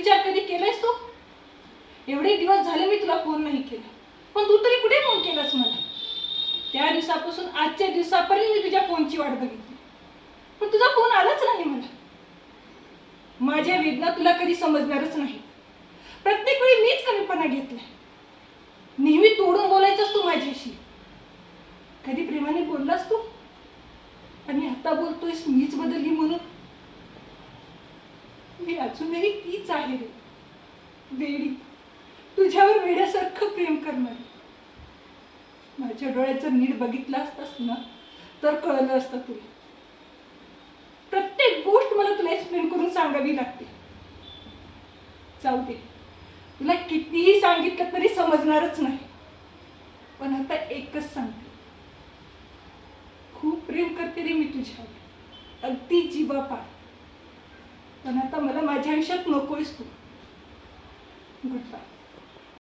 विचार कधी केलायस तू? एवढे दिवस झाले मी तुला फोन नाही केला, पण तू तरी कुठे फोन केलास मला? त्या दिवसापासून आजच्या दिवसापर्यंत मी तुझ्या फोनची वाट बघितली, पण तुझा फोन आलाच नाही मला. माझ्या वेदना तुला कधी समजणारच नाही. प्रत्येक वेळी मीच कमीपणा घेतलाय. नेहमी तोडून बोलायचंस तू माझ्याशी. कधी प्रेमाने बोललास तू, आणि आता बोलतोयस मीच बदलली म्हणून. मी अजूनही तीच आहे रे, वेडी, तुझ्यावर वेड्यासारखं प्रेम करणारी. माझ्या डोळ्याचं नीट बघितलं असतास ना तर कळलं असतं तुला. प्रत्येक गोष्ट मला तुला एक्सप्लेन करून सांगावी लागते. जाऊ दे, तुला कितीही सांगितलं तरी समजणारच नाही. पण आता एकच सांगते, खूप प्रेम करते रे मी तुझ्यावर, अगदी जीवापाड. पण आता मला माझ्या आयुष्यात नकोयस तू. Good bye.